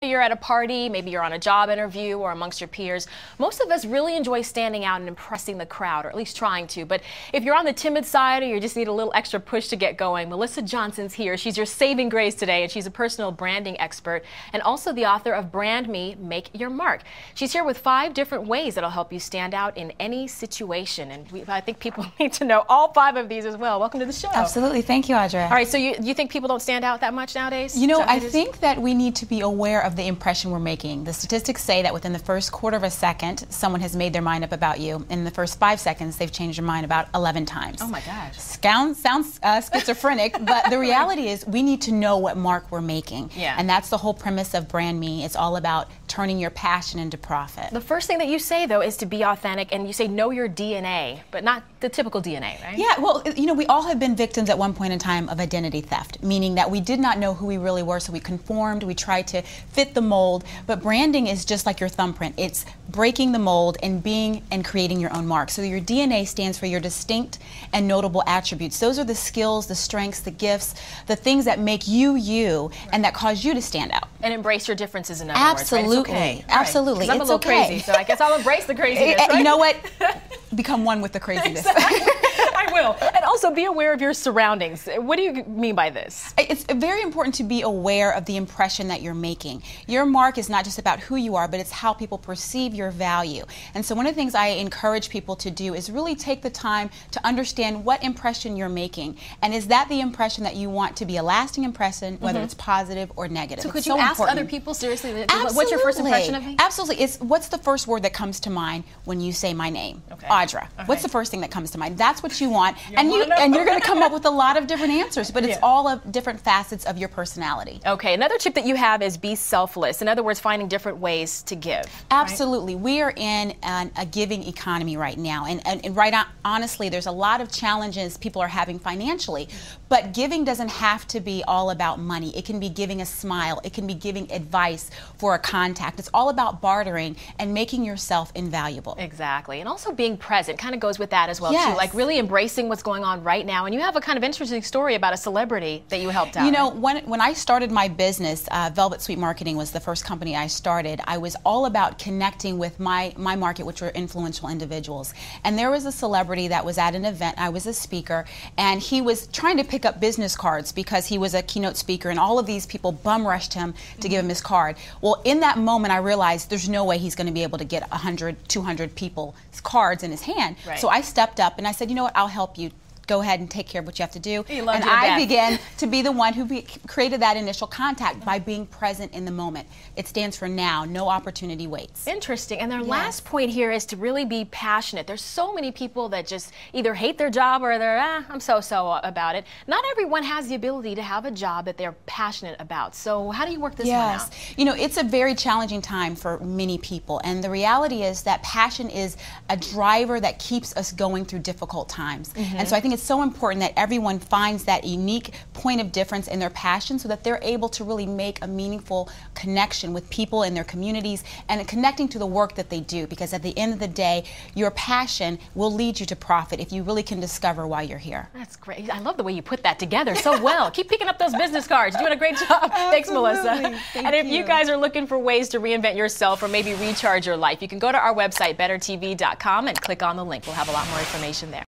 You're at a party, maybe you're on a job interview or amongst your peers. Most of us really enjoy standing out and impressing the crowd, or at least trying to. But if you're on the timid side or you just need a little extra push to get going, Melissa Johnson's here. She's your saving grace today, and she's a personal branding expert and also the author of Brand Me, Make Your Mark. She's here with 5 different ways that'll help you stand out in any situation. And I think people need to know all 5 of these as well. Welcome to the show. Absolutely. Thank you, Audra. All right, so you think people don't stand out that much nowadays? You know, I think that we need to be aware of the impression we're making. The statistics say that within the first quarter of a second, someone has made their mind up about you. And in the first 5 seconds, they've changed their mind about 11 times. Oh my gosh. Sounds schizophrenic, but the reality is we need to know what mark we're making. Yeah. And that's the whole premise of Brand Me. It's all about turning your passion into profit. The first thing that you say, though, is to be authentic, and you say know your DNA, but not the typical DNA, right? Yeah, well, you know, we all have been victims at one point in time of identity theft, meaning that we did not know who we really were, so we conformed, we tried to fit the mold. But branding is just like your thumbprint. It's breaking the mold and being and creating your own mark. So your DNA stands for your distinct and notable attributes. Those are the skills, the strengths, the gifts, the things that make you you, and that cause you to stand out. And embrace your differences, in other Absolutely. words, right? It's okay. Absolutely. Right. I'm a little crazy, so I guess I'll embrace the craziness, right? You know what? Become one with the craziness. Exactly. I will. And also be aware of your surroundings. What do you mean by this? It's very important to be aware of the impression that you're making. Your mark is not just about who you are, but it's how people perceive your value. And so one of the things I encourage people to do is really take the time to understand what impression you're making. And is that the impression that you want to be a lasting impression, whether it's positive or negative? So could you ask other people seriously, what's your first impression of me? Absolutely. What's the first word that comes to mind when you say my name? Okay. Audra. Okay. What's the first thing that comes to mind? That's what you want. And you're going to come up with a lot of different answers, but it's all of different facets of your personality. Okay, another tip that you have is be selfless. In other words, finding different ways to give. Absolutely. Right? We are in a giving economy right now. And honestly, there's a lot of challenges people are having financially. But giving doesn't have to be all about money. It can be giving a smile. It can be giving advice for a contact. It's all about bartering and making yourself invaluable. Exactly. And also being present kind of goes with that as well, yes. too. Like really embracing what's going on right now. And you have a kind of interesting story about a celebrity that you helped out. You know, when I started my business, Velvet Sweet Marketing was the first company I started. I was all about connecting with my market, which were influential individuals. And there was a celebrity that was at an event. I was a speaker, and he was trying to pick up business cards because he was a keynote speaker, and all of these people bum rushed him to give him his card. Well, in that moment, I realized there's no way he's going to be able to get 100, 200 people's cards in his hand. Right. So I stepped up and I said, you know what, I'll help you. Go ahead and take care of what you have to do. And I began to be the one who created that initial contact by being present in the moment. It stands for now. No opportunity waits. Interesting. And their last point here is to really be passionate. There's so many people that just either hate their job or they're, I'm so-so about it. Not everyone has the ability to have a job that they're passionate about. So how do you work this one out? You know, it's a very challenging time for many people. And the reality is that passion is a driver that keeps us going through difficult times. And so I think it's so important that everyone finds that unique point of difference in their passion so that they're able to really make a meaningful connection with people in their communities and connecting to the work that they do, because at the end of the day, your passion will lead you to profit if you really can discover why you're here. That's great. I love the way you put that together so well. Keep picking up those business cards. You're doing a great job. Thanks, Melissa. And if you guys are looking for ways to reinvent yourself or maybe recharge your life, you can go to our website, bettertv.com, and click on the link. We'll have a lot more information there.